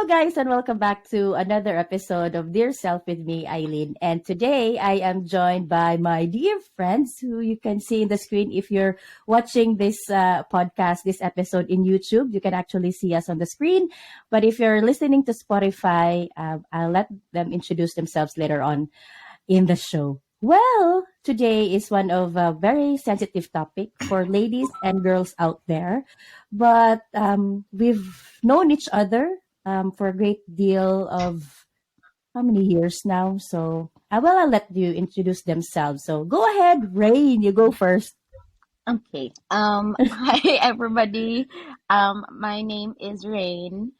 guys, and welcome back to another episode of Dear Self with me, Eileen. And today I am joined by my dear friends who you can see in the screen. If you're watching this podcast, this episode in YouTube, you can actually see us on the screen. But if you're listening to Spotify, I'll let them introduce themselves later on in the show. Well, today is one of a very sensitive topic for ladies and girls out there, but we've known each other for a great deal of how many years now. So I'll let you introduce themselves. So go ahead, Rain. You go first. Okay. Hi everybody. My name is Rain.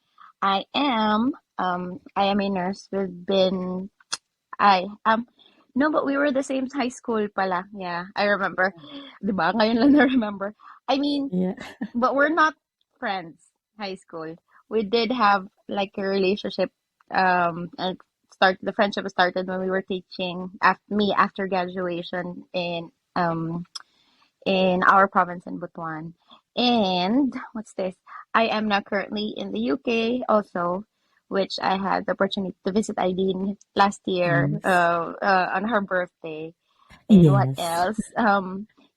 I am a nurse. I no, but we were the same high school pala. Yeah, I remember. 'Di ba? Ngayon lang na-remember. I mean, Yeah. but we're not friends high school. We did have like a relationship. And the friendship started when we were teaching after graduation in our province in Butuan. And what's this? I am now currently in the UK also, which I had the opportunity to visit Eileen last year Yes. on her birthday. And what Yes. else?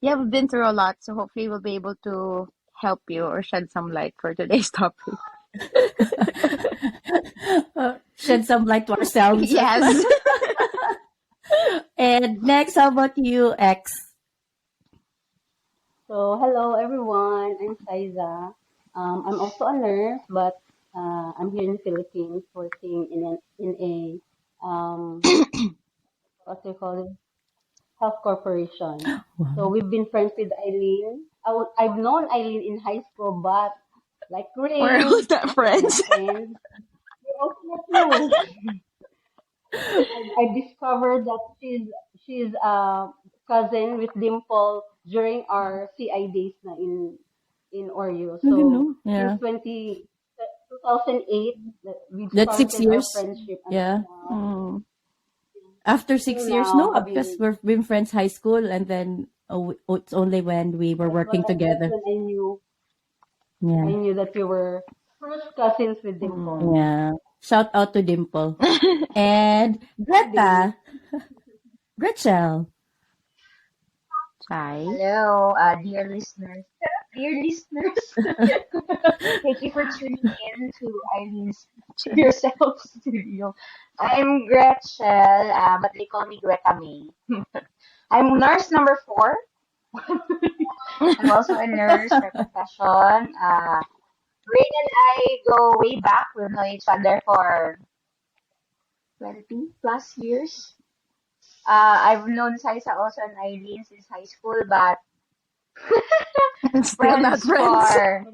Yeah, we've been through a lot, so hopefully we'll be able to help you or shed some light for today's topic. Shed some light to ourselves as well. Yes. And next, how about you, X? So, hello everyone. I'm Saiza. I'm also a nurse, but I'm here in the Philippines working in a what do you call it, health corporation. So Wow. we've been friends with Eileen. I've known Eileen in high school, but like We're all Rain, not we're not friends. friends. We're also not close. I discovered that she's cousin with Dimple during our CI days na in Oreo. I don't So know. since Yeah. 2008, we That's six started our years. friendship Yeah. until now. Mm. After Till 6 years, now, no, because having we've been friends high school, and then it's only when we were working that's together. when I Yeah. knew that we were first cousins with Dimple. Mm. Yeah. Shout out to Dimple. And Hi, Dim. Greta, Gretchel. Chai. Hello, dear listeners. Dear listeners, thank you for tuning in to Eileen's To Yourself Studio. I'm Gretchen, but they call me Greta May. I'm nurse number 4. I'm also a nurse by profession. Rain and I go way back. We've known each other for 20 plus years. I've known Saisa also and Eileen since high school, but Still not friends friends. for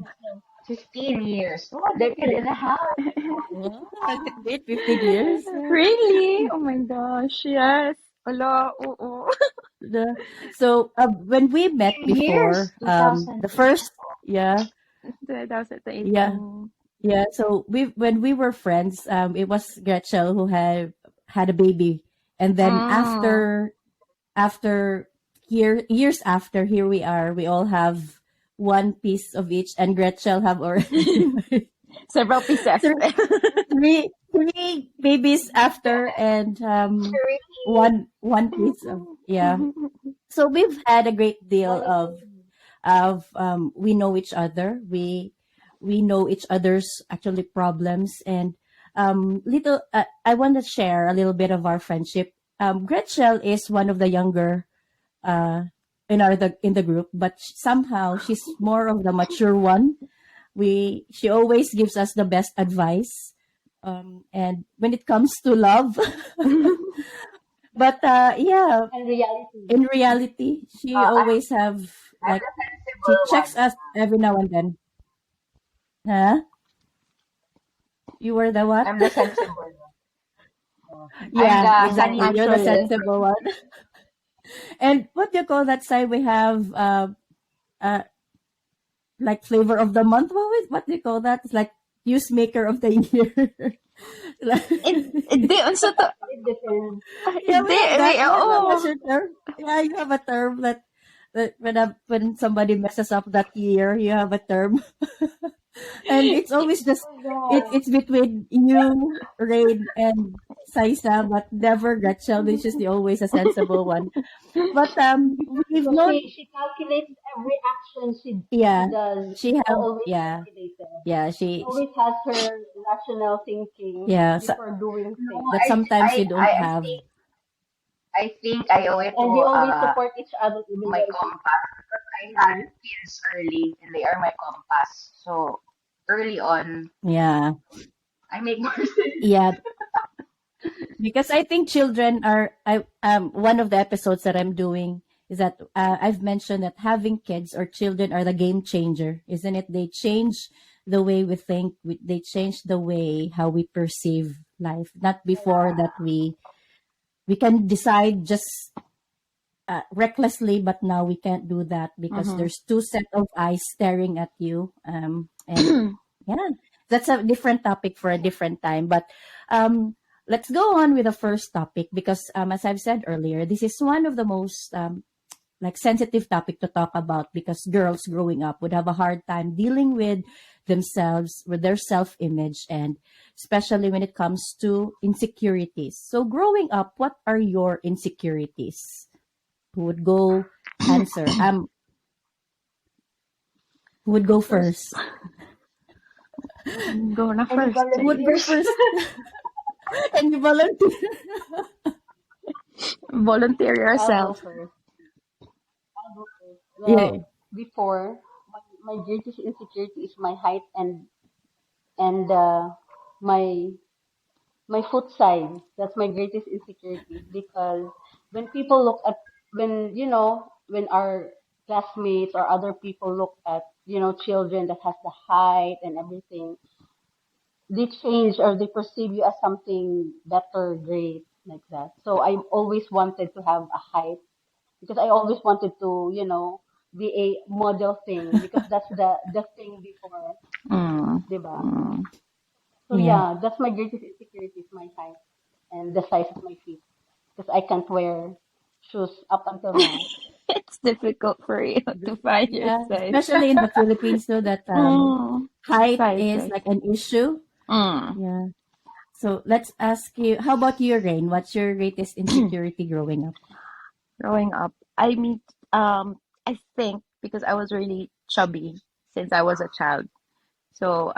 15 years. Oh, a decade and a half. Wow, I can wait 15 years. Yeah. Really? Oh my gosh, yes. Hala, oo. The, so when we met 15 years, before, the first, 2008. yeah, yeah, 2018. yeah. So when we were friends, it was Gretchel who had a baby, and then Mm. after years after, here we are. We all have one piece of each, and Gretchel have already Several pieces. three, three babies after, and one piece of, yeah. So we've had a great deal One of of we know each other. We know each other's actually problems, and little I want to share a little bit of our friendship. Gretchel is one of the younger uh in the group, but somehow she's more of the mature one. She always gives us the best advice, and when it comes to love. But yeah, and reality. in reality, she I'm always have, I'm like, the she sensible one. checks us every now and then. Huh? You were the what? I'm the sensible one. I'm Yeah, the sunny exactly. You're the side. sensible one. And what do you call that side? We have uh like flavor of the month. What do you call that? It's like use maker of the year. Like- Hindi, unsa to? It depends. yeah, we Hindi, have that. What's oo. your term? Yeah, you have a term that when somebody messes up that year, you have a term. And it's always just Oh God. it's between you, Rain, and Saisa, but never Rachel, which is the always a sensible one. But we've Because known, she calculates every action she yeah, does. she It's have, always yeah, calculated. yeah, She she always has her rational thinking yeah, so, before doing No, things. that sometimes we don't I have. think I owe it to And they always support each other even my though it's compass. I had mm, kids early, and they are my compass. So early on, Yeah, I make more sense. yeah, because I think children are I one of the episodes that I'm doing is that I've mentioned that having kids or children are the game changer, isn't it? They change the way we think, they change the way how we perceive life. Not before that we can decide just recklessly, but now we can't do that because Mm-hmm. there's two set of eyes staring at you. And yeah, that's a different topic for a different time. But um, let's go on with the first topic because, as I've said earlier, this is one of the most like sensitive topic to talk about because girls growing up would have a hard time dealing with themselves, with their self image, and especially when it comes to insecurities. So, growing up, what are your insecurities? Who would go answer? Who would go First, first? go na Any first. Who would go volunteers? first? And you volunteer. Volunteer I'll go yourself. first. I'll go first. Yeah. Well, before my greatest insecurity is my height and my my foot size. That's my greatest insecurity because when people look at when when our classmates or other people look at children that has the height and everything, they change or they perceive you as something better, great, like that. So I always wanted to have a height because I always wanted to be a model thing because that's the thing before, Mm. diba? Mm. So Yeah. yeah, that's my greatest insecurity is my height and the size of my feet because I can't wear shoes up until now. It's difficult for you to find your Yeah. size. Especially in the Philippines, so that Mm. height is Sizes. like an issue. Mm. Yeah. So let's ask you, how about you, Rain? What's your greatest insecurity growing up? Growing up, I mean, I think because I was really chubby since I was a child. So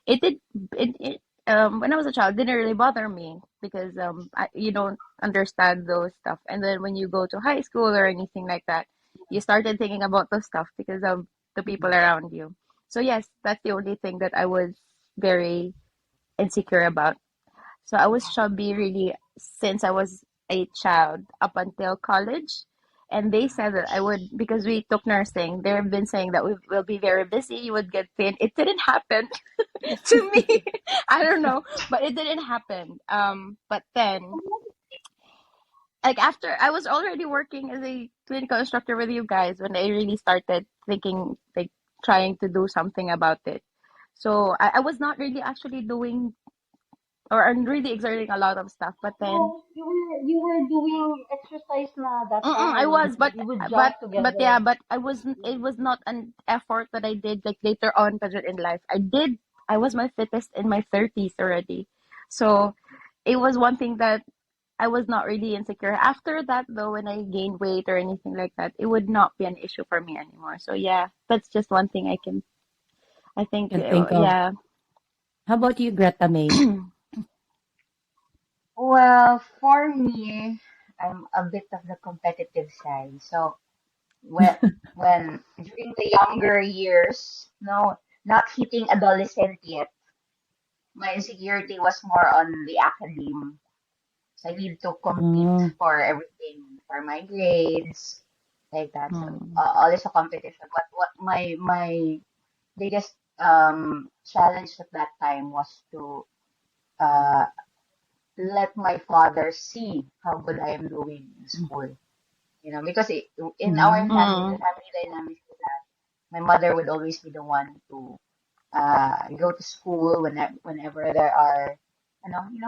it did it when I was a child, it didn't really bother me because you don't understand those stuff. And then when you go to high school or anything like that, you started thinking about those stuff because of the people around you. So yes, that's the only thing that I was very insecure about. So I was chubby really since I was a child up until college. And they said that I would, because we took nursing, they've been saying that we will be very busy, you would get thin. It didn't happen to me. I don't know, but it didn't happen. But then, like after I was already working as a clinical instructor with you guys when I really started thinking, like trying to do something about it. So I was not really actually doing or I'm really exerting a lot of stuff. But then No, you were doing exercise na that I time. was, but We would jog but but yeah, together. but I wasn't. It was not an effort that I did like later on, but in life, I did. I was my fittest in my 30s already, so it was one thing that I was not really insecure. After that, though, when I gained weight or anything like that, it would not be an issue for me anymore. So yeah, that's just one thing I can. I think Can think of. yeah. How about you, Greta May? Well, for me, I'm a bit of the competitive side. So when when during the younger years, no, not hitting adolescent yet, my insecurity was more on the academe. So I need to compete Mm, for everything, for my grades, like that. So Hmm. always a competition. But what my biggest challenge at that time was to uh let my father see how good I am doing in school. Because in our mm, family, the Mm. family dynamic is that my mother would always be the one to go to school whenever there are,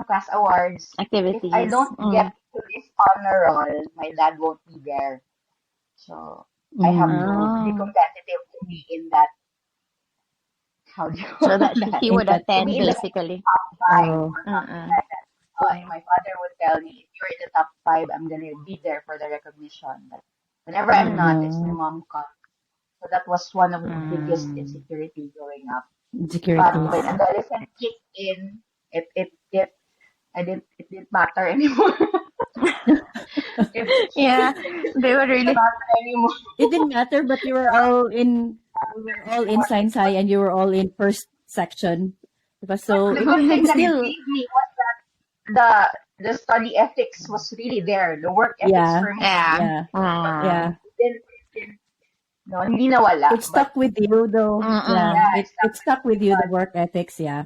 class awards. If I Activities. don't get Mm. to this honor roll, my dad won't be there. So I have mm. to be Oh. competitive to be in that how do you So call that that? he In would that, To be attend in the basically. top five oh, or something Mm-mm. like that. So my father would tell me, if you're in the top five, I'm gonna be there for the recognition. But whenever I'm Mm. not, it's my uh, mom calls. So that was one of the biggest Mm. insecurities growing up. But insecurities. when Oh. adolescence kicked in, it didn't matter anymore. it Yeah, they were didn't really. matter anymore. It didn't matter, but you were all in. We were all in science high, and you were all in first section. But So the it good thing it's that it still, gave me was the study ethics was really there. The work ethics yeah, for me Yeah. yeah, Mm. yeah. didn't no, hindi nawala. It stuck with you though. Yeah, Yeah, Mm-mm. it it stuck with stuck me. with you. The work ethics. Yeah.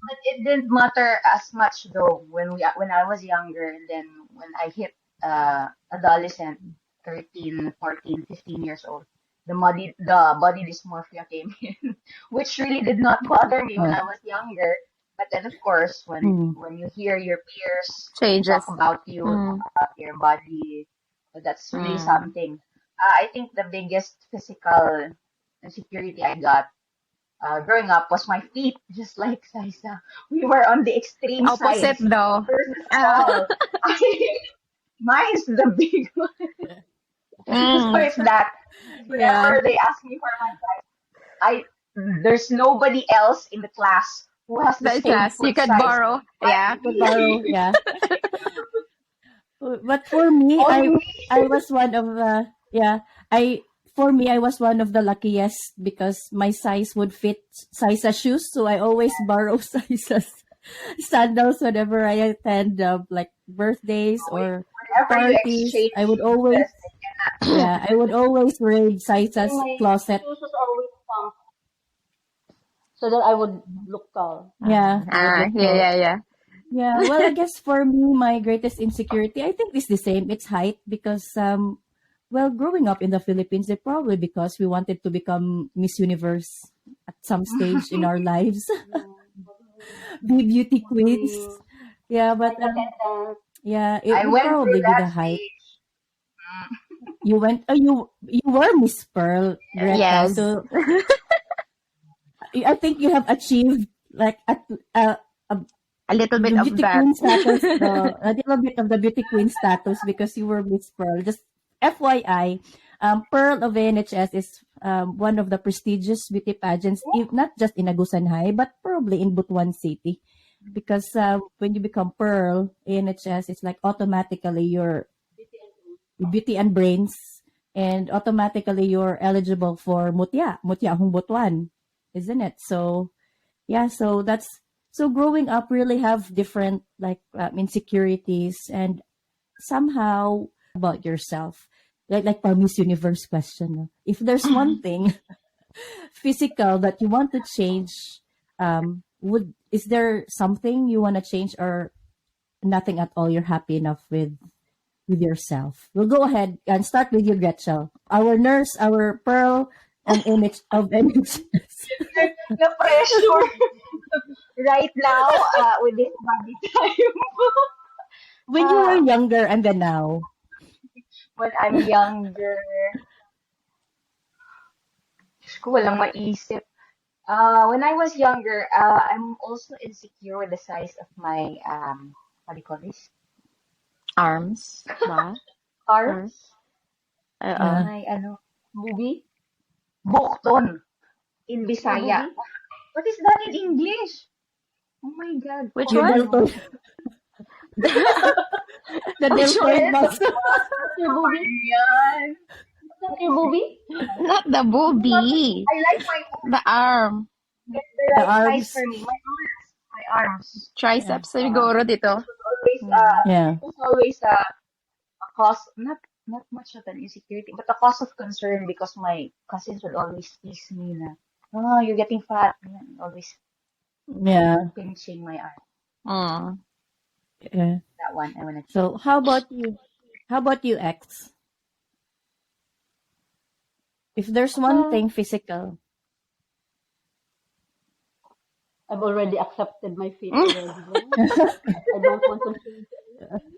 But it didn't matter as much though when I was younger and then when I hit adolescent, 13, 14, 15 years old, the body dysmorphia came in, which really did not bother me when Uh, I was younger. But then of course mm, when you hear your peers talk Changes. about you, Mm. about your body, that's really Mm. something. I think the biggest physical insecurity I got growing up was my feet, just like Saisa. We were on the extreme Opposite sides. though. Hers is Ah. small. Mine's the big one. So Mm. it's that yeah. whenever they ask me for my size, I there's nobody else in the class who has the The same class you foot could size borrow. but Yeah. You could borrow. Yeah. But for me, only me. I was one of the, yeah, I for me I was one of the luckiest because my size would fit size shoes, so I always borrow sizes sandals whenever I attend like birthdays or Whenever you parties. exchange I would always, shoes, yeah, I would always raid like, sizes my closet. shoes was always pumped so that I would look tall. Yeah, you would Ah, look yeah, tall. yeah, yeah. Yeah, well, I guess for me, my greatest insecurity, I think it's the same. It's height because, well, growing up in the Philippines, it probably because we wanted to become Miss Universe at some stage in our lives, be beauty queens. Modeling, Yeah, but flight attendant. yeah, it I would went through probably be that the height. stage. You went, oh, you were Miss Pearl, Greta. Yes. So I think you have achieved like a A little the bit of beauty that. queen status, a little bit of the beauty queen status because you were Miss Pearl. Just FYI, Pearl of NHS is one of the prestigious beauty pageants, if not just in Agusan High, but probably in Butuan City. Because when you become Pearl NHS, it's like automatically your beauty and brains, and automatically you're eligible for Mutya Hong Butuan, isn't it? So yeah, so that's so growing up really have different like insecurities and somehow about yourself like for Miss Universe question, no? If there's one thing physical that you want to change, would is there something you want to change or nothing at all, you're happy enough with yourself? We'll go ahead and start with you, Gretchen, our nurse, our pearl and image of images. The pressure right now with this body time. When you were uh, younger and then now. when I'm younger, Diyos ko, walang maisip. When I was younger, I'm also insecure with the size of my, what do you call this? Arms ba? Or Arms. oo. Yeah. My, movie? Bukton in Your Bisaya. booby? What is that in English? Oh my God. Which Your one? Bukton. deltoid, the Which one? deltoid muscle. That's your booby? Yan. That's your booby? Not the Not, booby. I like my arms. The arm. Get the The right size arms. for me. My arms. Yeah. Triceps Uh, siguro dito. it was always, Mm. Yeah. a cause, not much of an insecurity, but a cause of concern because my cousins would always tease me na, oh, you're getting fat. And always Yeah. pinching my arm. Mm. Yeah. That one I want to So change. how about you? How about you, X? If there's one Uh, thing physical. I've already accepted my fate already. No? I don't want to change anything.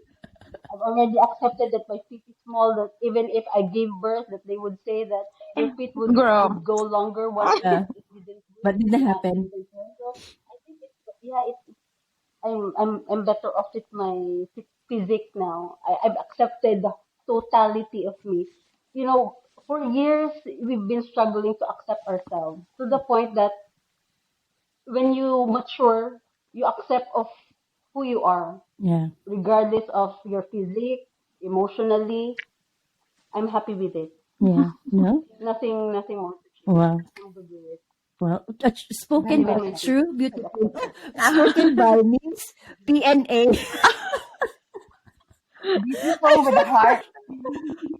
I've already accepted that my feet is small. That even if I gave birth, that they would say that your feet would Girl. go longer. What if Yeah. it didn't? But didn't not happen. even so. So I think it's yeah, I'm better off with my physique now. I've accepted the totality of me. You know, for years we've been struggling to accept ourselves to the point that when you mature, you accept of who you are, Yeah. regardless of your physique, emotionally. I'm happy with it. Yeah. No? Nothing more to change. Well, I'm good with it. well, Happy spoken with by myself. true, I've beautiful. accepted. Spoken by means PNA. Beautiful with a heart.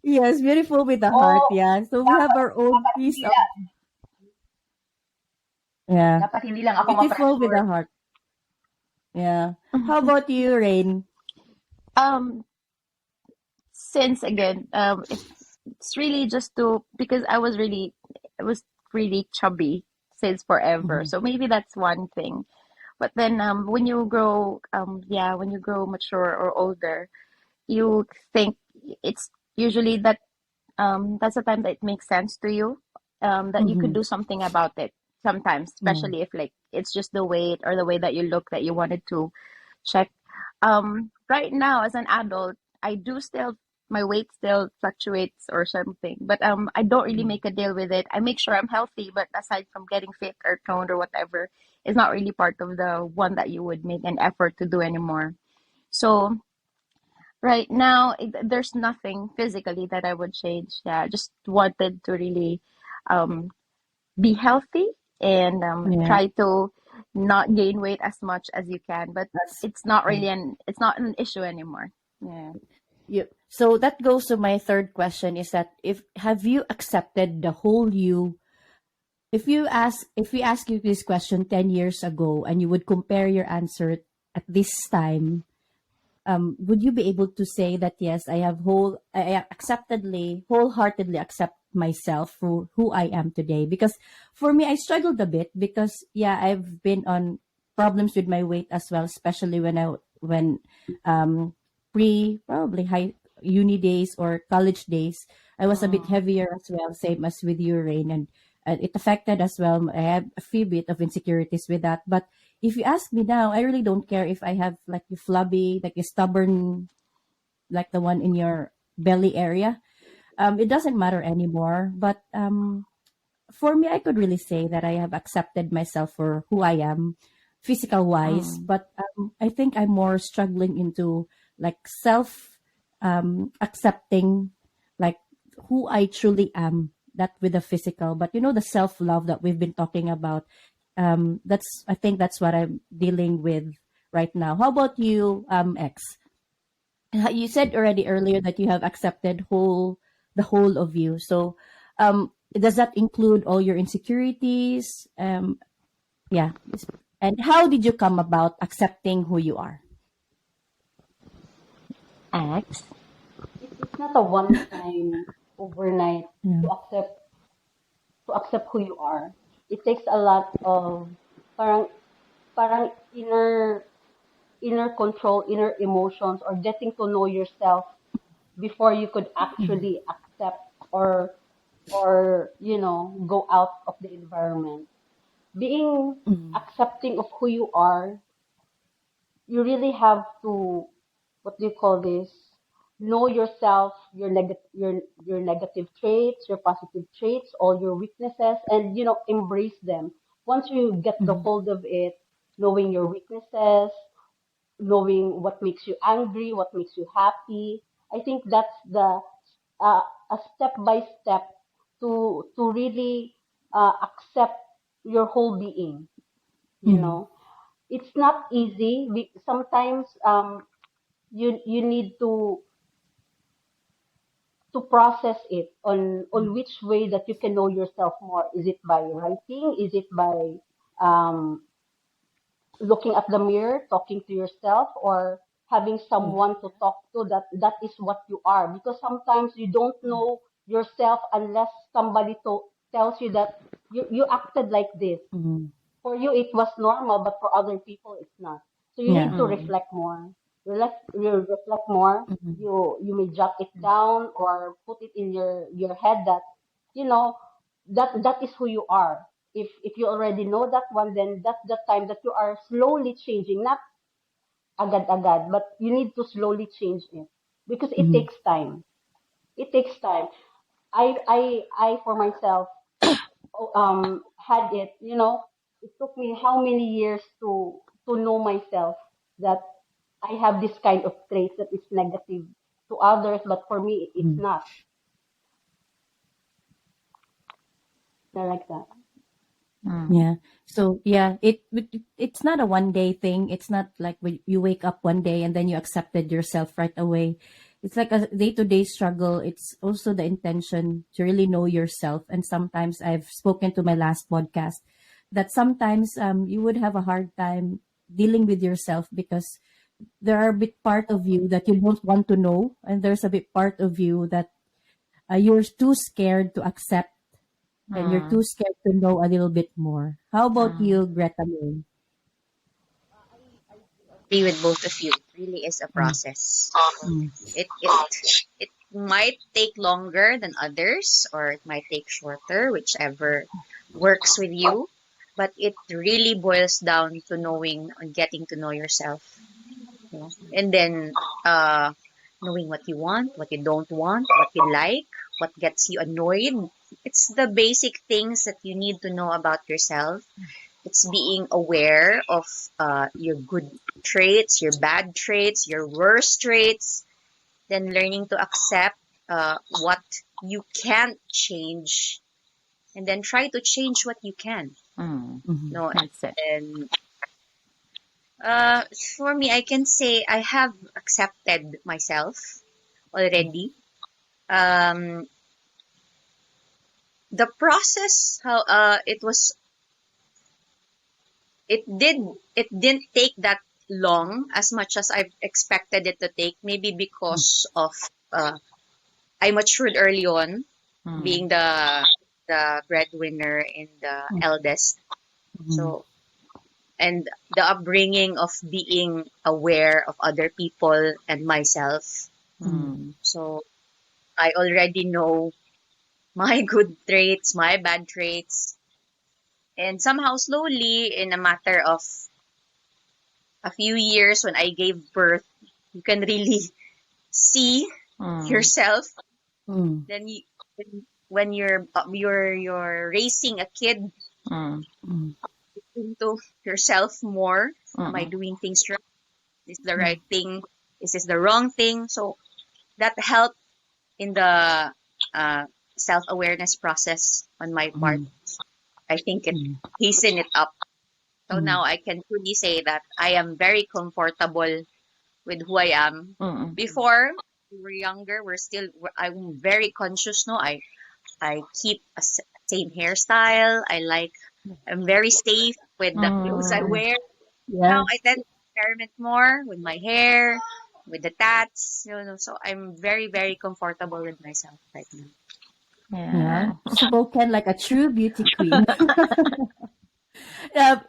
Yes, beautiful with the heart. Oh, Yeah. So we have dapat, our own dapat piece hindi of, lang, yeah, dapat hindi lang ako beautiful with ma-pressure. the heart. Yeah. How about you, Rain? Um, since again, it's really just to because I was really chubby since forever. Mm-hmm. So maybe that's one thing. But then when you grow when you grow mature or older, you think it's usually that's the time that it makes sense to you, that you could Mm-hmm. do something about it sometimes, Yeah. especially if like it's just the weight or the way that you look that you wanted to check. Right now as an adult, I do still my weight still fluctuates or something, but I don't really make a deal with it. I make sure I'm healthy, but aside from getting fit or toned or whatever, it's not really part of the one that you would make an effort to do anymore. So right now, there's nothing physically that I would change. Yeah, I just wanted to really um, be healthy and Yeah. try to not gain weight as much as you can. But That's it's not an issue anymore. Yeah. you. So that goes to my third question is that if have you accepted the whole you? If we ask you this question 10 years ago and you would compare your answer at this time, would you be able to say that yes, I wholeheartedly accept myself for who I am today? Because for me, I struggled a bit because yeah, I've been on problems with my weight as well, especially when um, pre probably high uni days or college days, I was a bit Mm. heavier as well, same as with urine, and it affected as well. I have a few bit of insecurities with that, but if you ask me now, I really don't care if I have like a flabby, like a stubborn, like the one in your belly area. It doesn't matter anymore. But for me, I could really say that I have accepted myself for who I am, physical wise. Mm. But I think I'm more struggling into like self accepting, like who I truly am, that with the physical. But you know, the self love that we've been talking about. That's I think that's what I'm dealing with right now. How about you, X? You said already earlier that you have accepted the whole of you. So, does that include all your insecurities? Yeah. And how did you come about accepting who you are? X. It's not a one time overnight Yeah. to accept who you are. It takes a lot of parang parang inner control, inner emotions, or getting to know yourself before you could Mm, actually accept or go out of the environment. Being mm, accepting of who you are, you really have to, what do you call this, know yourself, your negative traits, your positive traits, all your weaknesses, and embrace them. Once you get the mm, hold of it, knowing your weaknesses, knowing what makes you angry, what makes you happy, I think that's the a step by step to really accept your whole being, you mm, know it's not easy. Sometimes you need to process it on which way that you can know yourself more. Is it by writing? Is it by um, looking at the mirror, talking to yourself, or having mm, someone to talk to that is what you are? Because sometimes you don't know yourself unless somebody tells you that you acted like this. mm. For you it was normal, but for other people it's not. So you need Yeah. to Mm. reflect more. You reflect more. Mm, You may jot it down or put it in your head that you know that is who you are. if you already know that one, then that's the time that you are slowly changing, not agad-agad, but you need to slowly change it because it Mhm. takes time. It takes time. I for myself had it. It took me how many years to know myself that I have this kind of trait that is negative to others, but for me it's Mhm. not. Not like that. Mm. Yeah. So yeah, it's not a one day thing. It's not like when you wake up one day and then you accepted yourself right away. It's like a day to day struggle. It's also the intention to really know yourself. And sometimes I've spoken to my last podcast that sometimes you would have a hard time dealing with yourself because there are a bit part of you that you don't want to know, and there's a bit part of you that you're too scared to accept and you're too Mm. scared to know a little bit more. How about Mm. you, Greta May? Agree with both of you. It really is a Mm, process. mm, It might take longer than others, or it might take shorter, whichever works with you. But it really boils down to knowing and getting to know yourself, and then knowing what you want, what you don't want, what you like, what gets you annoyed. It's the basic things that you need to know about yourself. It's being aware of your good traits, your bad traits, your worst traits, then learning to accept what you can't change, and then try to change what you can. Mm. mhm, No, That's it. and for me, I can say I have accepted myself already. Um, the process, how it didn't take that long as much as I've expected it to take. Maybe mm, because of uh, I matured early on, Mm. being the breadwinner and the mm, eldest. mhm, So, and the upbringing of being aware of other people and myself. mm, Mm. So I already know my good traits, my bad traits, and somehow slowly, in a matter of a few years, when I gave birth, you can really see Mm. yourself. mm, Then when you're raising a kid, Mm. mm, into yourself more. Am I Mm. doing things right? Is this the mm, right thing? Is this the wrong thing? So that helped in the uh, self awareness process on my part. mm, I think it mm, hastened it up. So mm, now I can truly say that I am very comfortable with who I am. Mm. Before we were younger, I'm very conscious. No, I keep same hairstyle. I'm very safe with the clothes I Mm. mm. wear. Now I Yes. tend to experiment more with my hair, with the tats. So I'm very very comfortable with myself right now. Yeah. Yeah. Spoken like a true beauty queen.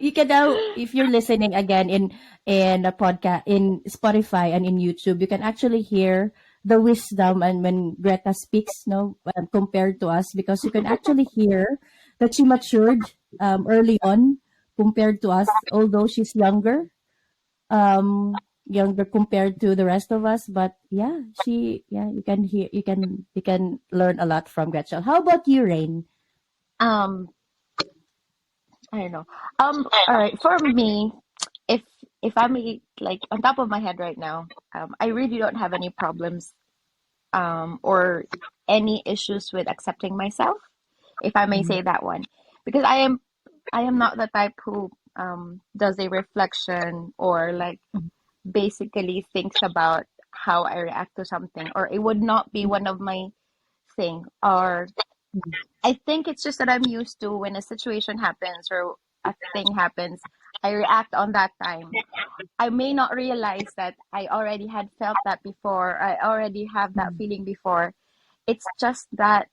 You can now, if you're listening again in a podcast in Spotify and in YouTube, you can actually hear the wisdom and when Greta speaks, no, compared to us, because you can actually hear that she matured early on compared to us, although she's younger compared to the rest of us. But yeah, you can hear, you can learn a lot from Gretchen. How about you, Rain? Um, I don't know. All right. For me, if I'm like on top of my head right now, I really don't have any problems or any issues with accepting myself, if I may Mm, say that one, because I am not the type who does a reflection or like mm, basically thinks about how I react to something, or it would not be one of my thing. Or mm, I think it's just that I'm used to when a situation happens or a thing happens, I react on that time. I may not realize that I already had felt that before. I already have that mm, feeling before. It's just that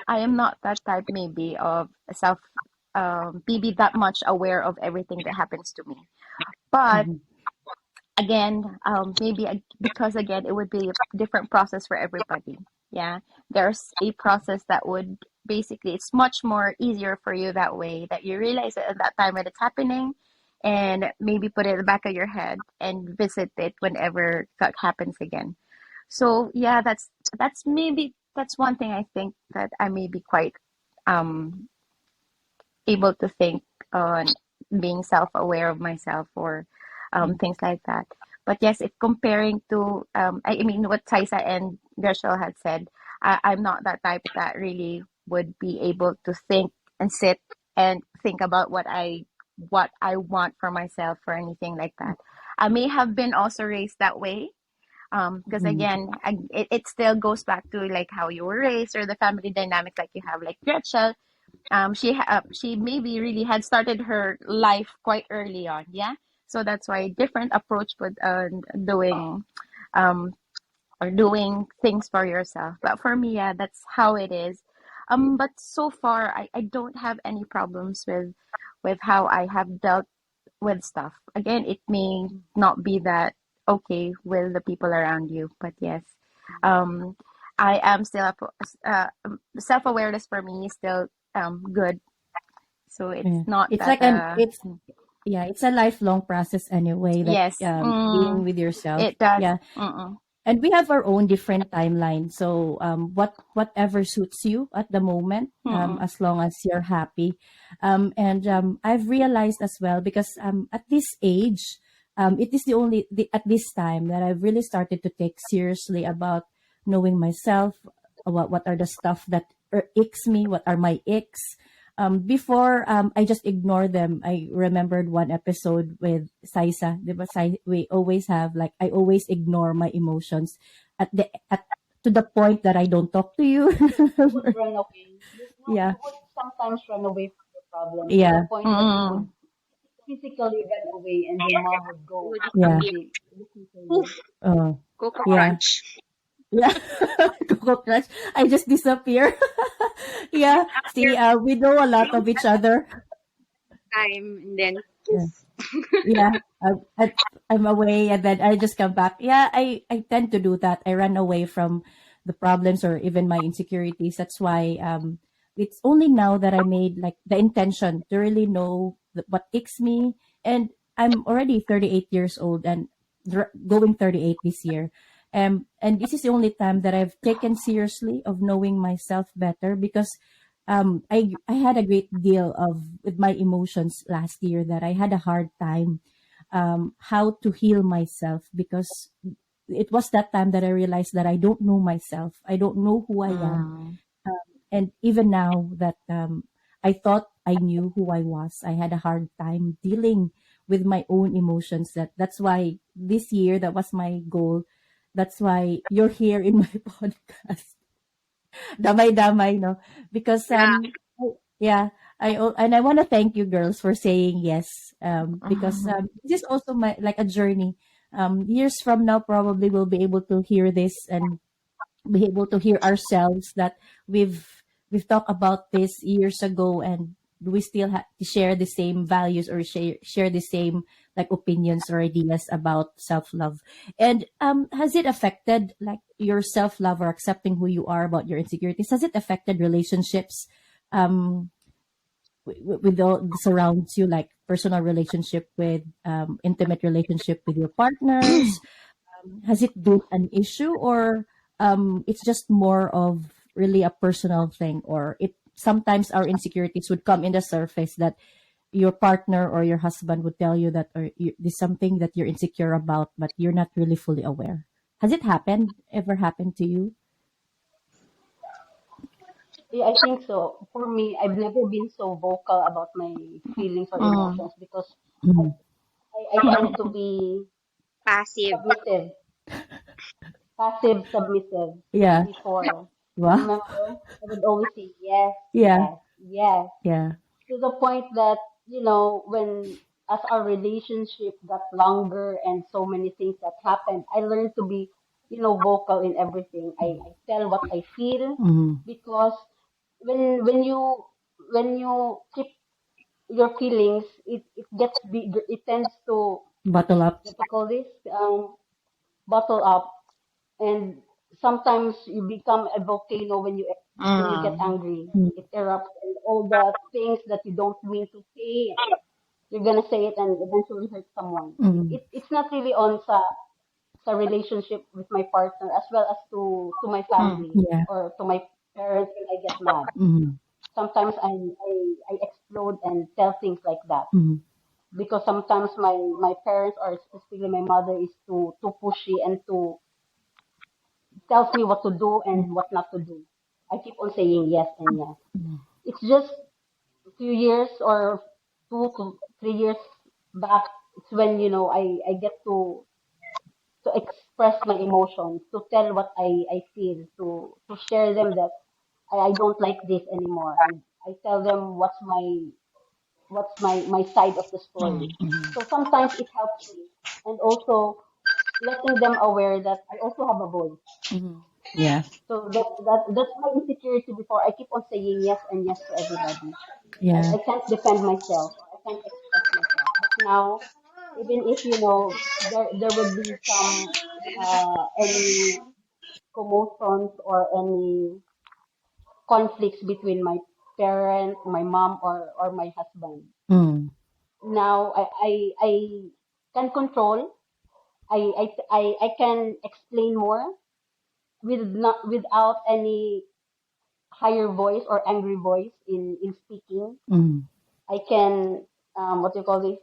I am not that type maybe of self maybe that much aware of everything that happens to me. But mm, again, maybe because again, it would be a different process for everybody. Yeah, there's a process basically it's much more easier for you that way, that you realize it at that time when it's happening, and maybe put it in the back of your head and visit it whenever that happens again. So yeah, that's maybe that's one thing I think that I may be quite um able to think on, being self-aware of myself, or things like that. But yes, if comparing to I mean what Taisa and Gershel had said, I'm not that type that really would be able to think and sit and think about what I want for myself or anything like that. I may have been also raised that way, because Mm. again, it still goes back to like how you were raised or the family dynamics like you have, like Gretchen. She maybe really had started her life quite early on, yeah. So that's why different approach with doing um or doing things for yourself. But for me, yeah, that's how it is. But so far, I don't have any problems with how I have dealt with stuff. Again, it may not be that okay with the people around you, but yes, um, I am still self awareness for me is still good. So it's Yeah. not It's that like it's yeah, it's a lifelong process anyway, that yes, being with yourself. it does. Yeah. Mm-mm. And we have our own different timeline. So whatever suits you at the moment, Mm-mm. as long as you're happy. And I've realized as well, because at this age, it is at this time that I've really started to take seriously about knowing myself. What are the stuff that icks me? What are my icks? Before, I just ignore them. I remembered one episode with Saisa. We always have, like, I always ignore my emotions at to the point that I don't talk to you. You would run away. Yeah, You would sometimes run away from the problem to the yeah, point that you would Mm-mm. physically run away, and your mom would You go would yeah, disappear. actively looking for you. Poof, oh, Coco yeah, Crunch. yeah. Coco Crush. I just disappear. Yeah. Here See, we know a lot of each other. time and then Yeah. poof. Yeah, I'm away and then I just come back. Yeah, I tend to do that. I run away from the problems or even my insecurities. That's why it's only now that I made like the intention to really know what ticks me. And I'm already 38 years old and going 38 this year. And this is the only time that I've taken seriously of knowing myself better, because I had a great deal of with my emotions last year, that I had a hard time how to heal myself, because it was that time that I realized that I don't know myself. I don't know who I am. Mm. And even now that I thought I knew who I was, I had a hard time dealing with my own emotions. That's why this year, that was my goal. That's why you're here in my podcast. Damay-damay, no? Because Yeah, yeah, and I want to thank you girls for saying yes. Because Mhm. this is also my like a journey. Years from now, probably we'll be able to hear this and be able to hear ourselves, that we've we've talked about this years ago, and do we still share the same values, or share the same like opinions or ideas about self-love. And has it affected like your self-love, or accepting who you are, about your insecurities? Has it affected relationships, um with all that surrounds you, like personal relationship with intimate relationship with your partners? Has it been an issue, or it's just more of really a personal thing, or it sometimes our insecurities would come in the surface, that your partner or your husband would tell you that, or there's something that you're insecure about, but you're not really fully aware? Has it ever happened to you? Yeah, I think so. For me, I've never been so vocal about my feelings or Mm. emotions because I, Mhm. I tend to be passive. submissive, passive submissive Yeah. before. Wow. Remember? I would always say yes, Yeah. yes, yes, Yeah. to the point that, when as our relationship got longer and so many things that happened, I learned to be, vocal in everything. I tell what I feel Mm. because when you keep your feelings, it gets bigger. It tends to, Bottle up. what to call this, bottle up, and sometimes you become a volcano when you get Mm. angry. It erupts, and all the things that you don't mean to say, you're gonna say it and eventually hurt someone. Mm-hmm. It's not really on sa relationship with my partner as well as to my Mm. family Yeah. or to my parents when I get mad. Mm-hmm. Sometimes I explode and tell things like that Mm-hmm. because sometimes my parents or specifically my mother is too pushy and to tells me what to do and what not to do. I keep on saying yes and yes. It's just a few years or 2 to 3 years back. It's when I get to express my emotions, to tell what I feel, to share them that I don't like this anymore, and I tell them what's my side of the story. Mm. So sometimes it helps me, and also letting them aware that I also have a voice. Mm-hmm. Yeah. So that's my insecurity before. I keep on saying yes and yes to everybody. Yeah. I can't defend myself. I can't express myself. But now, even if there would be some any commotions or any conflicts between my parent, my mom, or my husband. Mm-hmm. Now I can control. I can explain more without any higher voice or angry voice in speaking. Mm-hmm. I can what do you call this?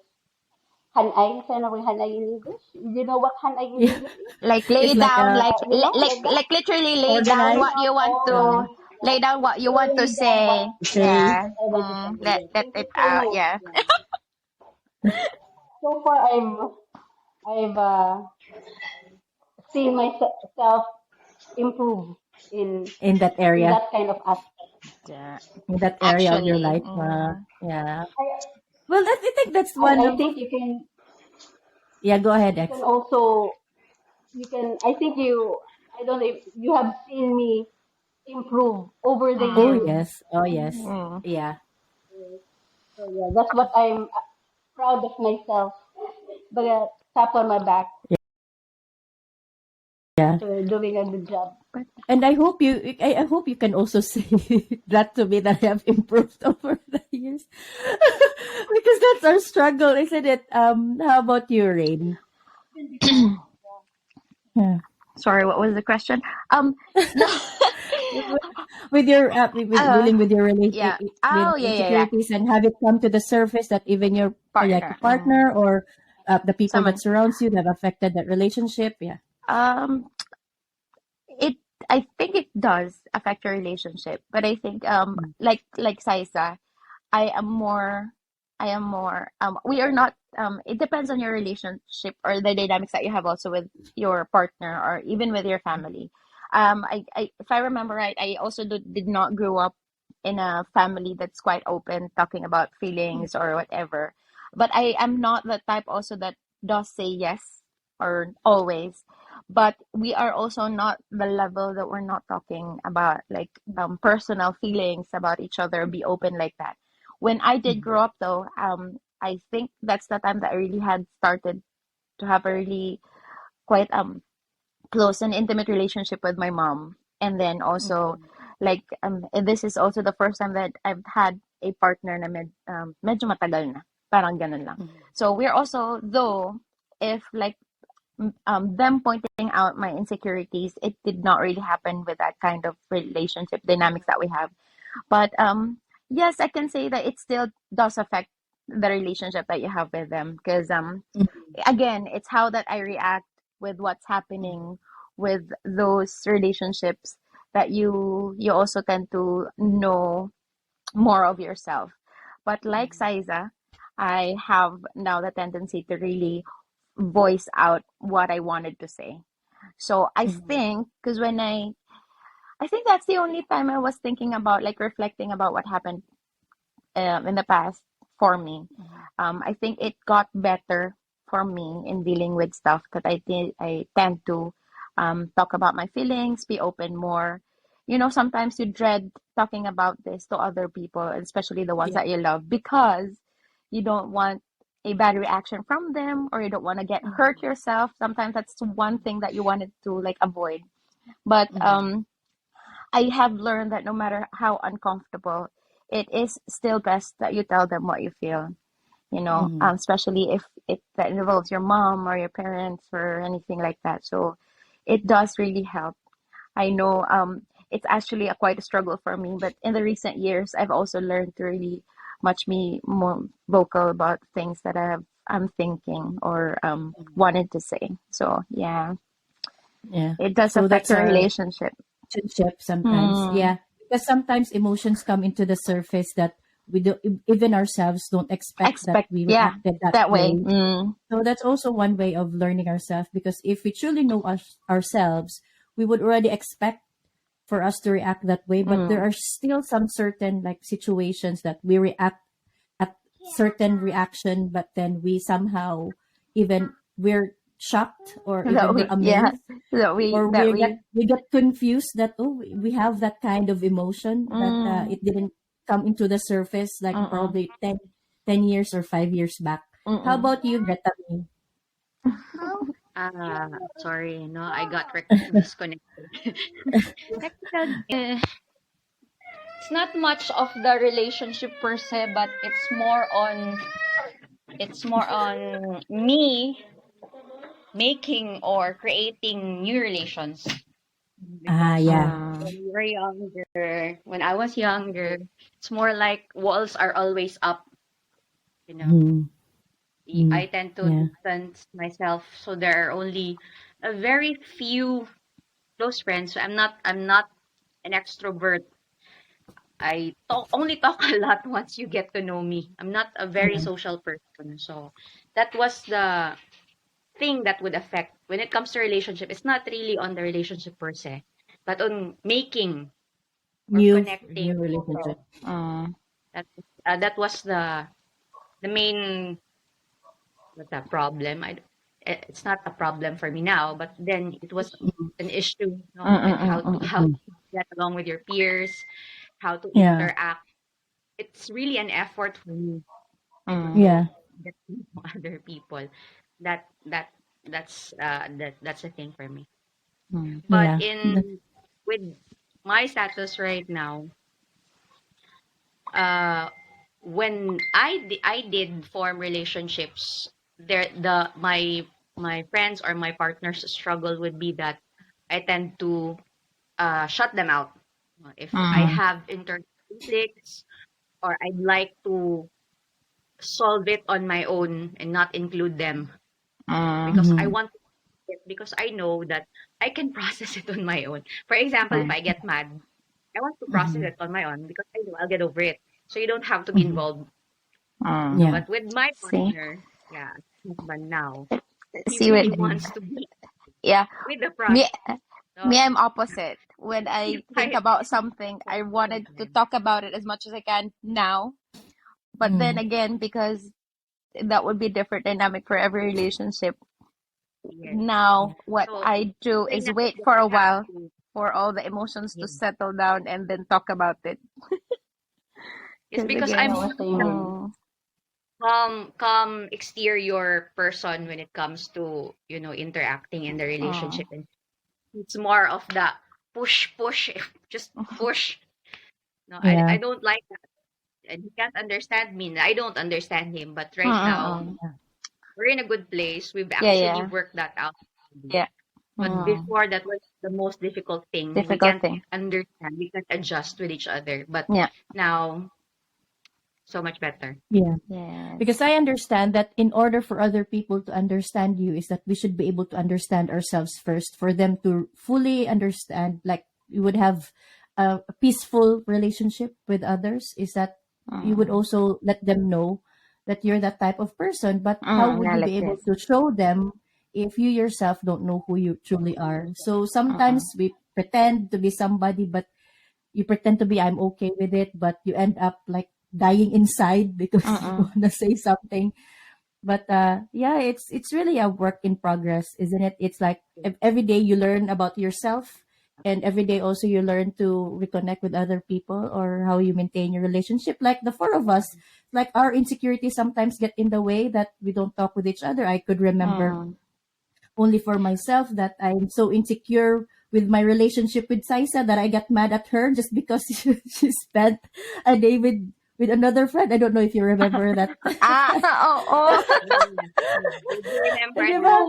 Hanay, sana ko hanay in English? You know what hanay in Yeah. English is? Like It's lay like down, a Like that? literally lay down organized. what you want Yeah. to Lay down say. Say. Yeah. what I want to say. Let Yes. let Thank you it so out. much. Yeah. Yeah. So far, I've seen myself improve in In that in area. that kind of aspect. Yeah. In that area of your Actually. life. Yeah. I Well, I think that's I, one I of. think Yeah. Go ahead, you can X. also you can I think I don't know if you have seen me improve over the Oh years. Mm. yes. Oh yes. Mm. Yeah. So yeah, that's what I'm proud of myself. But tap on my back Yeah. for doing a good job. But And I hope you can also say that to me that I have improved over the years. Because that's our struggle, isn't it? How about you, Rain? Yeah. sorry, what was the question? Um, no. With your uh, dealing with your yeah. with Oh, yeah, yeah, yeah. insecurities, and have it come to the surface that even your like a Partner. Mm. partner or the people that Someone. surrounds you have affected that relationship. Yeah. Um, it. I think it does affect your relationship, but I think Mm. like Saisa, I am more we are not it depends on your relationship or the dynamics that you have also with your partner or even with your family. I if I remember right, I also did not grow up in a family that's quite open talking about feelings or whatever. But I am not the type also that does say yes or always. But we are also not the level that we're not talking about like personal feelings about each other, be open like that. When I did Mm. grow up though, I think that's the time that I really had started to have a really quite close and intimate relationship with my mom. And then also like and this is also the first time that I've had a partner na medyo matagal na. Parang ganun lang. So we're also though if like them pointing out my insecurities, it did not really happen with that kind of relationship dynamics that we have. But yes, I can say that it still does affect the relationship that you have with them because again, it's how that I react with what's happening with those relationships that you also tend to know more of yourself. But like Saiza, I have now the tendency to really voice out what I wanted to say. So I Mm. think because I think that's the only time I was thinking about like reflecting about what happened in the past for me. I think it got better for me in dealing with stuff because I tend to talk about my feelings, be open more. You know, sometimes you dread talking about this to other people, especially the ones Yeah. that you love, because you don't want a bad reaction from them or you don't want to get hurt yourself. Sometimes that's one thing that you wanted to like avoid. But Mm-hmm. I have learned that no matter how uncomfortable, it is still best that you tell them what you feel. Mm-hmm. Especially if it that involves your mom or your parents or anything like that. So it does really help. I know it's actually quite a struggle for me, but in the recent years, I've also learned to really much me more vocal about things that I'm thinking or wanted to say. So yeah, Yeah. it does So affect that's your our relationship. relationship sometimes. Hmm. Yeah. Because sometimes emotions come into the surface that we do, even ourselves don't expect that Expect, we yeah, reacted that that way. way. So that's also one way of learning ourselves, because if we truly know ourselves, we would already expect for us to react that way. But there Mm. are still some certain like situations that we react at certain reaction, but then we somehow even we're shocked or That even we, yeah, amazed, that we or that we get confused that, oh, we have that kind of emotion that mm, it didn't come into the surface like mm-mm, probably 10 years or 5 years back. How mm-mm. about you, Greta? Sorry, no, I got disconnected. Technical. It's not much of the relationship per se, but it's more on me making or creating new relations. Ah, Because yeah. Mm, when we were younger, when I was younger, it's more like walls are always up, you know. Mm, mm, I tend to yeah. distance myself, so there are only a very few close friends. So I'm not an extrovert. Only talk a lot once you get to know me. I'm not a very Mm. social person. So that was the thing that would affect when it comes to relationship. It's not really on the relationship per se, but on making or connecting. New relationship. So mm, that was the main the problem. It's not a problem for me now, but then it was an issue, with mm, how Mm. to get along with your peers, how to Yeah. interact. It's really an effort for me, mm, to Yeah. get to know other people. That that that's a thing for me. mm, But Yeah. in with my status right now, uh, when I did form relationships, there the my friends or my partners struggle would be that I tend to shut them out. If I mm, have internal conflicts or I'd like to solve it on my own and not include them, mm, because I Mm-hmm. want to it, because I know that I can process it on my own. For example, if mm, I get mad, I want to process Mm-hmm. it on my own because I know I'll get over it. So you don't have to be Mm-hmm. involved. mm. Yeah. But with my See, partner, yeah, husband now, he see with really wants to be yeah, with the me, process. So me, I'm opposite. When we I think fight about something, I all wanted the to time. talk about it as much as I can now. But then Mm. again, because that would be a different dynamic for every relationship. Yes. Yeah. Now, what So I do right is now wait that for a I have while to, for all the emotions to yeah. settle down and then talk about it. It's Because because again, I'm Yeah, we're same here. calm exterior person when it comes to, interacting in the mm, relationship, and it's more of the push, just push. No, I Yeah. don't like that, and he can't understand me and I don't understand him, but mm, right mm, now mm. we're in a good place. We've Yeah, actually yeah, worked that out. yeah. But Mm. before, that was the most difficult thing. We Difficult can't thing. understand, we can't adjust with each other, but Yeah. now so much better. Yeah. Because Yes. I understand that in order for other people to understand you is that we should be able to understand ourselves first for them to fully understand, like we would have a peaceful relationship with others, is that you would Mm. also let them know that you're that type of person. But how Mm. would Yeah, you like be able this. to show them if you yourself don't know who you truly are? So sometimes Mm. we pretend to be somebody, but you pretend to be, I'm okay with it, but you end up like dying inside because you Mm. want to say something. But yeah, it's really a work in progress, isn't it? It's like every day you learn about yourself, and every day also you learn to reconnect with other people or how you maintain your relationship. Like the four of us, like our insecurities sometimes get in the way that we don't talk with each other. I could remember Mm. only for myself that I'm so insecure with my relationship with Saisa that I got mad at her just because she spent a day with another friend. I don't know if you remember that. Oo. I do remember Di ba? that.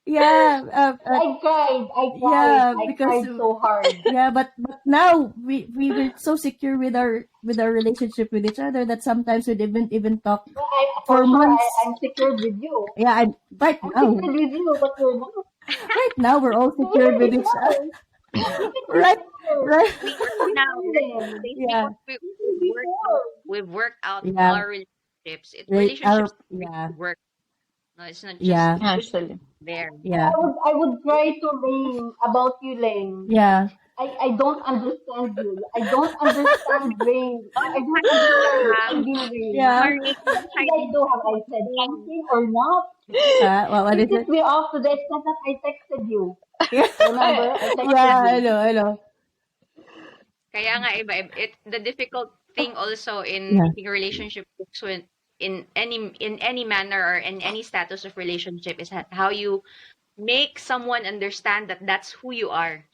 Yeah. Yeah, I cried. I cried. yeah, I because cried so hard. yeah, but now we were so secure with our relationship with each other that sometimes we didn't even talk Well, for for sure, months. I'm secured with you. Yeah, and I'm secured with you, but you're not. right now we're all secured with Look each other. at Right, before. right. We Look right now, at it's Yeah, because before. we've worked out yeah, our relationships. right. Relationships really Yeah, work. No, it's not just yeah, Actually. there. yeah, I would cry to Lane about you, Lane. yeah, I don't understand you. I don't understand Rain. All I the don't time understand you have, Rain. Rain. yeah. Marie, What should I hiding do? Have I said something. something or not? What You is pissed it? me off to the extent that I texted you. Yeah, Remember? I texted yeah. I you. know, I know. Kaya nga iba, the difficult thing also in Yeah, making a relationship works when in any manner or in any status of relationship is how you make someone understand that that's who you are.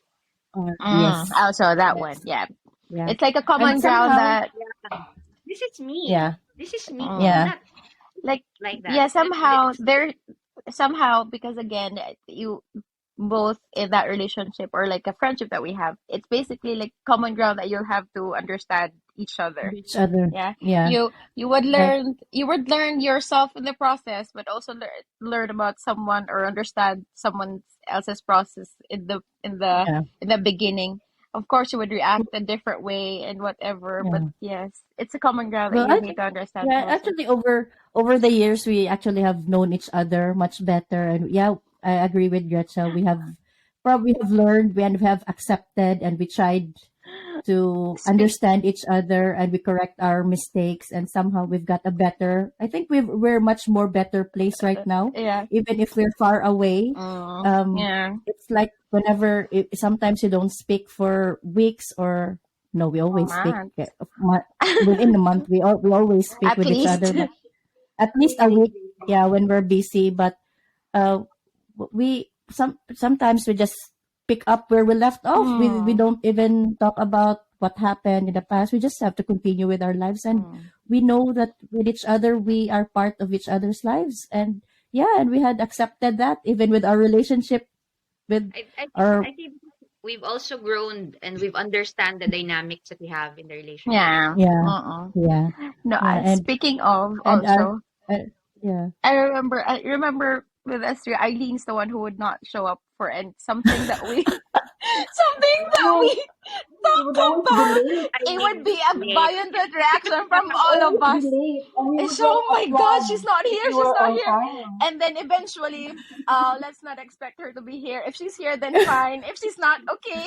yes, Also that one. yes, Yeah. yeah. It's like a And common ground somehow, that Yeah, this is me. yeah, This is me. I'm mm, yeah, not like like that. yeah, somehow there somehow because again you both in that relationship or like a friendship that we have, it's basically like common ground that you'll have to understand each other. each other. Yeah, Yeah, like you would learn yourself in the process, but also learn about someone or understand someone else's process yeah, in the beginning. Of course, you would react a different way and whatever, but yeah. yes, it's a common ground that Well, you need to understand yeah, also. actually, over the years, we actually have known each other much better, and yeah, I agree with Gretchen. We have probably have learned and we have accepted, and we tried to Speak, understand each other, and we correct our mistakes, and somehow we've got a better. I think we're much more better place right now, yeah, even if we're far away. yeah. It's like whenever sometimes you don't speak for weeks or no, we always speak Man, within the month. We always speak at with each other, least. but at least a week. Communicating. Yeah, when we're busy, but uh, we sometimes we just pick up where we left off. We Mm, don't even talk about what happened in the past. We just have to continue with our lives, and mm. we know that with each other we are part of each other's lives, and yeah, and we had accepted that even with our relationship with our I think we've also grown and we've understand the dynamics that we have in the relationship. Yeah. yeah, Mm-mm. yeah, No, yeah, speaking of and also, uh yeah. I remember with S3, Eileen's the one who would not show up for and something that we something that Yes, we you would talked always be about. late. I It would mean, be a late. violent reaction from You'd all of always be us. late, and we It's would so, like oh my God, she's applaud not if here, you she's were not on here. time. And then eventually, let's not expect her to be here. If she's here, then fine. If she's not, okay.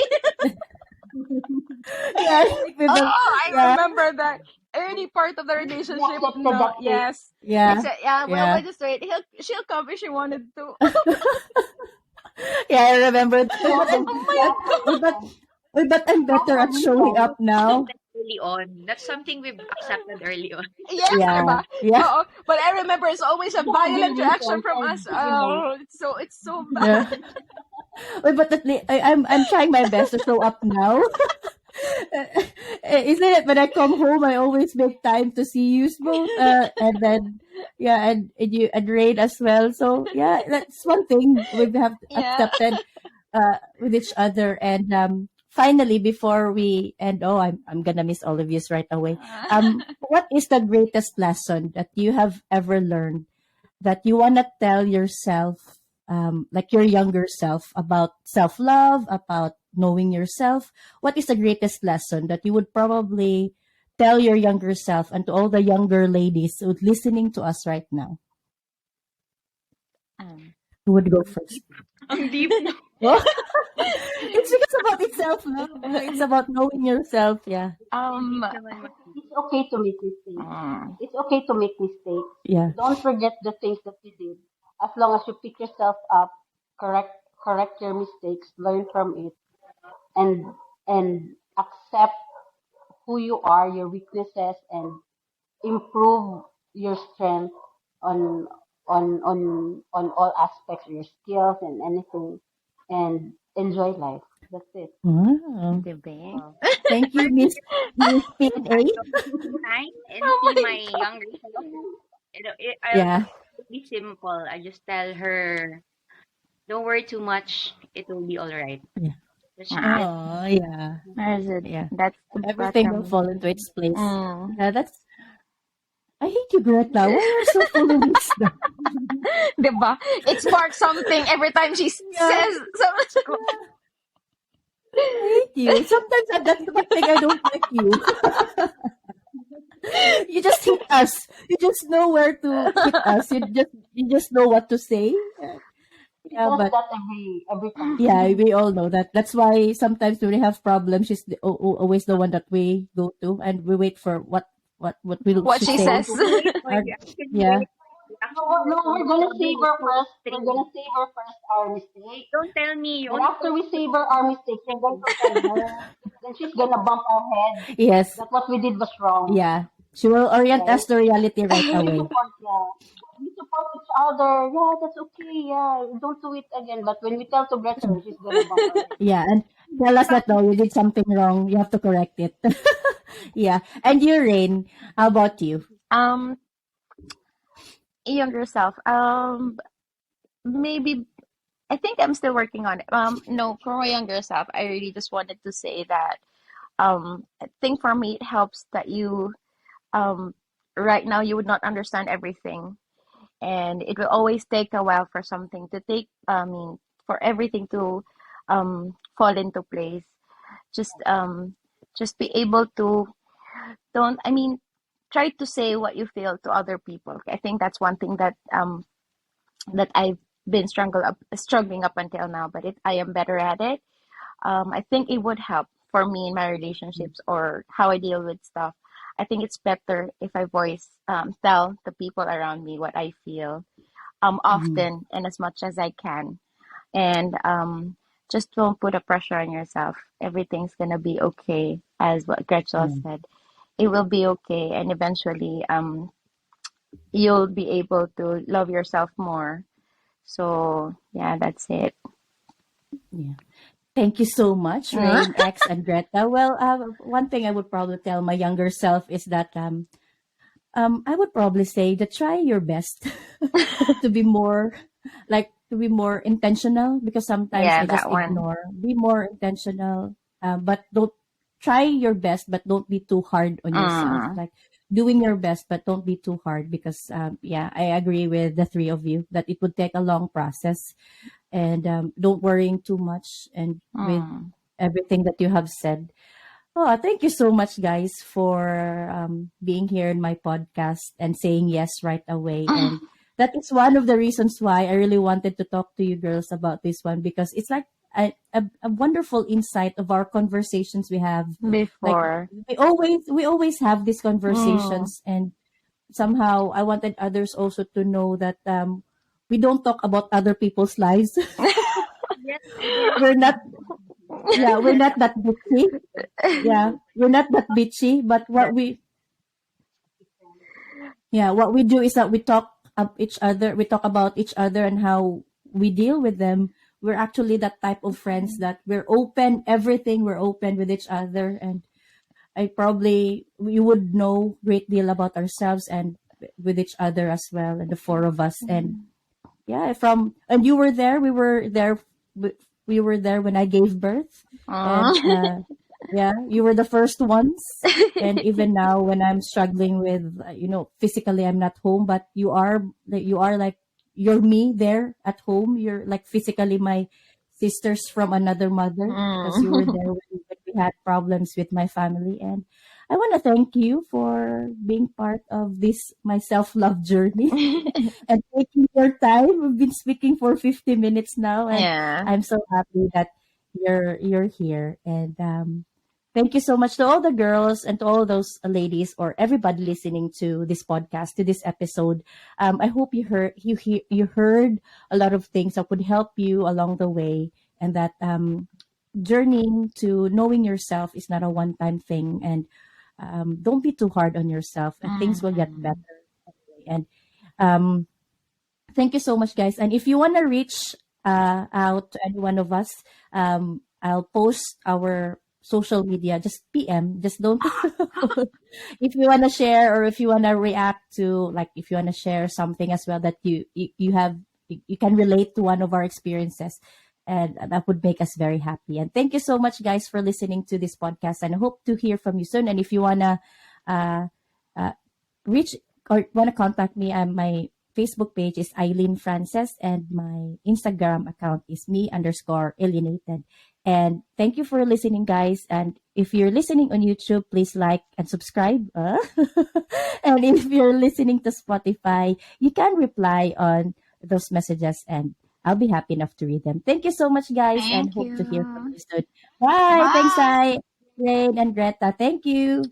Yeah, I think with the Oh, I yeah, remember that early part of the We relationship. accepted No, that fate. yes. yeah, It's a, yeah, yeah, we'll just wait. She'll come if she wanted to. yeah. I remember that. She happened. Oh She my asked Wait, for God. but weekend. but I'm She asked better for at showing weekend. up now. That early on. That's something we've accepted early on. Yes, Yeah, Eva. yeah, Oh, but I remember it's always a She had violent been reaction weekend, from so us. be late. Oh, it's so bad. yeah. Wait, but I'm trying my best to show up now. Isn't it? When I come home, I always make time to see you both, and then yeah, and you and Rain as well. So yeah, that's one thing we have Yeah. accepted with each other. And finally, before we end, oh, I'm gonna miss all of you right away. What is the greatest lesson that you have ever learned that you wanna tell yourself, like your younger self, about self love, about knowing yourself? What is the greatest lesson that you would probably tell your younger self and to all the younger ladies who listening to us right now? Um, Who would go first? Ang deep no. Well, it's because about it's self love. It's about knowing yourself. Yeah. Ang deep um, naman mo. It's okay to make mistakes. mm, It's okay to make mistakes. Yeah. Don't forget the things that you did. As long as you pick yourself up, correct correct your mistakes, learn from it, and accept who you are, your weaknesses, and improve your strength on on all aspects of your skills and anything. and enjoy life. That's it. Wow. Diba? Wow. Thank you, Miss I PNA. don't nice and Oh see my my God. younger self. I'll Yeah. be simple. I just tell her, don't worry too much. It will be all right. Yeah. Just Ah, just Oh, yeah. there's it. Yeah. That's the Everything will bottom. fall into its place. Mm. Yeah, that's. I hate you, Greta. Why you're so full of wisdom? Diba? It sparks something every time she Yeah. says something. I hate you. Sometimes that's the one thing I don't like you. You just hit us. You just know where to hit us. You just know what to say. She Yeah, does but that every time. yeah, we all know that. That's why sometimes when we have problems, she's always the one that we go to, and we wait for what will What she she say. says. actually wait for Or you. Actually yeah, wait. You No, actually no, wait for we're the gonna save trouble her before first. the We're stream. gonna save her first our mistakes. Don't tell me you Then only after told we me save her our mistakes, we're going to tell her. Then she's gonna bump our head yes, that what we did was wrong, yeah. She will orient right? us to reality right So we away. support, yeah. We support each other. Yeah, that's okay. Yeah, don't do it again. But when we tell to Gretchen, she's gonna bump our head. Yeah, and tell us that no, you did something wrong. You have to correct it. Yeah, and you, Rain. How about you? um, younger self. Maybe I think I'm still working on it. No, for my younger self, I really just wanted to say that I think for me it helps that you um right now you would not understand everything, and it will always take a while for something to take. I mean, for everything to fall into place. Just um just be able to don't. I mean, try to say what you feel to other people. I think that's one thing that I've been struggling up until now, but I am better at it. I think it would help for me in my relationships or how I deal with stuff. I think it's better if I tell the people around me what I feel Mm, often and as much as I can. And just don't put a pressure on yourself. Everything's gonna be okay, as what Gretchen yeah, said. It will be okay, and eventually you'll be able to love yourself more. So yeah, that's it. yeah. Thank you so much, Rain, X, and Greta. Well, one thing I would probably tell my younger self is that I would probably say that try your best to be more to be more intentional because sometimes Yeah, I just that one. ignore. Be more intentional, but don't try your best, but don't be too hard on yourself. Mm, Like doing your best, but don't be too hard because yeah, I agree with the three of you that it would take a long process and don't worrying too much and with mm. everything that you have said. Oh, thank you so much, guys, for being here in my podcast and saying yes right away. And that is one of the reasons why I really wanted to talk to you girls about this one because it's like a wonderful insight of our conversations we have. Like Before. we always have these Mm. conversations, and somehow I wanted others also to know that we don't talk about other people's lives. Yes, we do. We're not, yeah, we're Yes, not that bitchy. Yeah, we're not that bitchy, but yes. what we do is that we talk up each other, we talk about each other and how we deal with them. We're actually that type of friends that we're open, everything, we're open with each other. And I probably, you would know great deal about ourselves and with each other as well, and the four of us. And yeah, and you were there, we were there when I gave birth. And Mm. yeah, you were the first ones. And even now when I'm struggling with physically I'm not home, but you are like you're me there at home. You're like physically my sisters from another mother because you were Mm. there when we had problems with my family. And I want to thank you for being part of this my self-love journey and taking your time. We've been speaking for 50 minutes now, and Yeah. I'm so happy that you're here. And thank you so much to all the girls and to all those ladies or everybody listening to this podcast, to this episode. I hope you heard a lot of things that would help you along the way, and that journeying to knowing yourself is not a one-time thing. And don't be too hard on yourself, and things will get better. Mm. And um, thank you so much, guys. And if you want to reach out to any one of us, I'll post our social media. Just PM. Just don't. If you want to share or if you want to react to, like, if you want to share something as well that you have, you can relate to one of our experiences, and that would make us very happy. And thank you so much, guys, for listening to this podcast, and I hope to hear from you soon. And if you want to uh, uh, reach or want to contact me, my Facebook page is Eileen Frances, and my Instagram account is me_alienated. And thank you for listening, guys. And if you're listening on YouTube, please like and subscribe. And if you're listening to Spotify, you can reply on those messages, and I'll be happy enough to read them. Thank you so much, guys, and Thank hope to hear from you. you soon. Bye. Thanks, Bye. I, Rain, and Greta. Thank you.